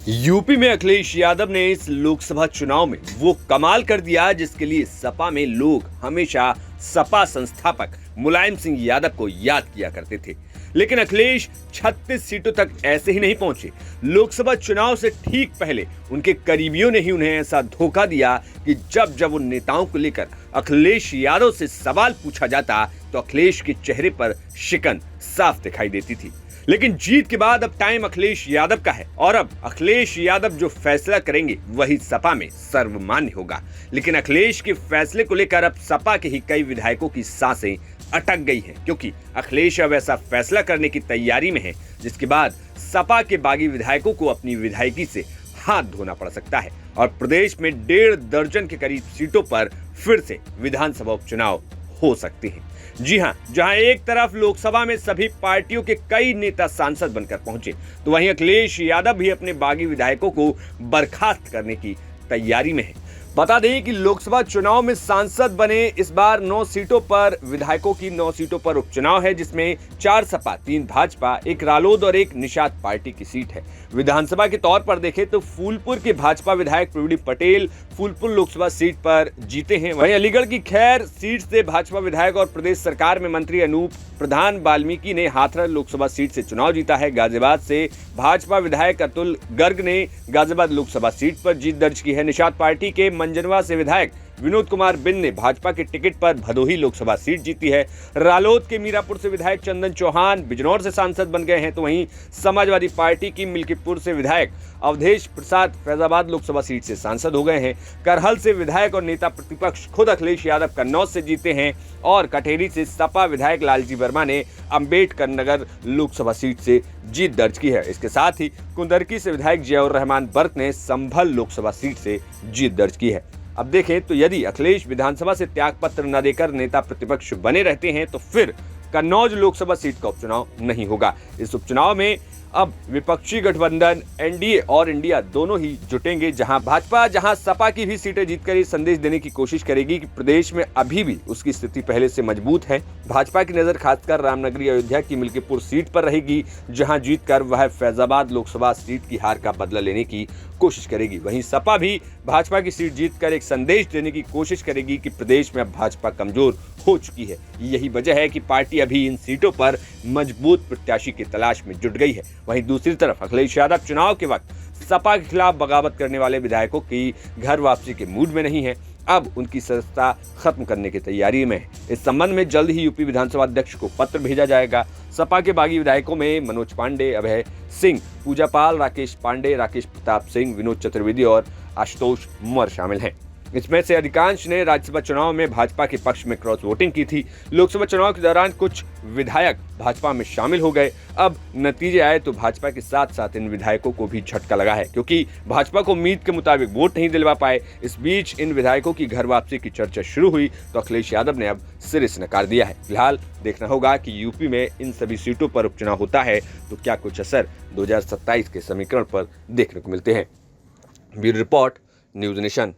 UP में अखिलेश यादव ने इस लोकसभा चुनाव में वो कमाल कर दिया जिसके लिए सपा में लोग हमेशा सपा संस्थापक मुलायम सिंह यादव को याद किया करते थे। लेकिन अखिलेश 36 सीटों तक ऐसे ही नहीं पहुंचे। लोकसभा चुनाव से ठीक पहले उनके करीबियों ने ही उन्हें ऐसा धोखा दिया कि जब जब उन नेताओं को लेकर अखिलेश यादव से सवाल पूछा जाता तो अखिलेश के चेहरे पर शिकन साफ दिखाई देती थी। लेकिन जीत के बाद अब टाइम अखिलेश यादव का है और अब अखिलेश यादव जो फैसला करेंगे वही सपा में सर्वमान्य होगा। लेकिन अखिलेश के फैसले को लेकर अब सपा के ही कई विधायकों की सांसें अटक गई हैं, क्योंकि अखिलेश अब ऐसा फैसला करने की तैयारी में है जिसके बाद सपा के बागी विधायकों को अपनी विधायकी से हाथ धोना पड़ सकता है और प्रदेश में 1.5 दर्जन के करीब सीटों पर फिर से विधानसभा उपचुनाव हो सकते हैं। जी हां, जहां एक तरफ लोकसभा में सभी पार्टियों के कई नेता सांसद बनकर पहुंचे, तो वहीं अखिलेश यादव भी अपने बागी विधायकों को बर्खास्त करने की तैयारी में है। बता दें कि लोकसभा चुनाव में सांसद बने इस बार 9 सीटों पर विधायकों की 9 सीटों पर उपचुनाव है, जिसमें 4 सपा, 3 भाजपा, 1 रालोद और 1 निषाद पार्टी की सीट है। विधानसभा के तौर पर देखें तो फूलपुर के भाजपा विधायक प्रवीण पटेल फूलपुर लोकसभा सीट पर जीते हैं। वहीं अलीगढ़ की खैर सीट से भाजपा विधायक और प्रदेश सरकार में मंत्री अनूप प्रधान वाल्मीकि ने हाथरस लोकसभा सीट से चुनाव जीता है। गाजियाबाद से भाजपा विधायक अतुल गर्ग ने गाजियाबाद लोकसभा सीट पर जीत दर्ज की है। निषाद पार्टी के मंजनवा से विधायक विनोद कुमार बिंद ने भाजपा के टिकट पर भदोही लोकसभा सीट जीती है। रालोद के मीरापुर से विधायक चंदन चौहान बिजनौर से सांसद बन गए हैं, तो वहीं समाजवादी पार्टी की मिल्कीपुर से विधायक अवधेश प्रसाद फैजाबाद लोकसभा सीट से सांसद हो गए हैं। करहल से विधायक और नेता प्रतिपक्ष खुद अखिलेश यादव कन्नौज से जीते हैं और कटेरी से सपा विधायक लालजी वर्मा ने अंबेडकर नगर लोकसभा सीट से जीत दर्ज की है। इसके साथ ही कुंदरकी से विधायक जियाउर रहमान बर्क ने संभल लोकसभा सीट से जीत दर्ज की है। अब देखें तो यदि अखिलेश विधानसभा से त्यागपत्र न देकर नेता प्रतिपक्ष बने रहते हैं तो फिर कन्नौज लोकसभा सीट का उपचुनाव नहीं होगा। इस उपचुनाव में अब विपक्षी गठबंधन एनडीए और इंडिया दोनों ही जुटेंगे, जहां सपा की भी सीटें जीतकर ये संदेश देने की कोशिश करेगी कि प्रदेश में अभी भी उसकी स्थिति पहले से मजबूत है। भाजपा की नजर खासकर रामनगरी अयोध्या की मिल्कीपुर सीट पर रहेगी, जहां जीतकर वह फैजाबाद लोकसभा सीट की हार का बदला लेने की कोशिश करेगी। वहीं सपा भी भाजपा की सीट जीतकर एक संदेश देने की कोशिश करेगी कि प्रदेश में अब भाजपा कमजोर हो चुकी है। यही वजह है कि पार्टी अभी इन सीटों पर मजबूत प्रत्याशी की तलाश में जुट गई है। वहीं दूसरी तरफ अखिलेश यादव चुनाव के वक्त सपा के खिलाफ बगावत करने वाले विधायकों की घर वापसी के मूड में नहीं है। अब उनकी सदस्यता खत्म करने की तैयारी में है। इस संबंध में जल्द ही यूपी विधानसभा अध्यक्ष को पत्र भेजा जाएगा। सपा के बागी विधायकों में मनोज पांडे, अभय सिंह, पूजा पाल, राकेश पांडे, राकेश प्रताप सिंह, विनोद चतुर्वेदी और आशुतोष मर शामिल हैं। इसमें से अधिकांश ने राज्यसभा चुनाव में भाजपा के पक्ष में क्रॉस वोटिंग की थी। लोकसभा चुनाव के दौरान कुछ विधायक भाजपा में शामिल हो गए। अब नतीजे आए तो भाजपा के साथ साथ इन विधायकों को भी झटका लगा है, क्योंकि भाजपा को उम्मीद के मुताबिक वोट नहीं दिलवा पाए। इस बीच इन विधायकों की घर वापसी की चर्चा शुरू हुई तो अखिलेश यादव ने अब सिरे से नकार दिया है। फिलहाल देखना होगा कि यूपी में इन सभी सीटों पर उपचुनाव होता है तो क्या कुछ असर 2027 के समीकरण पर देखने को मिलते हैं। Bureau report, news nation.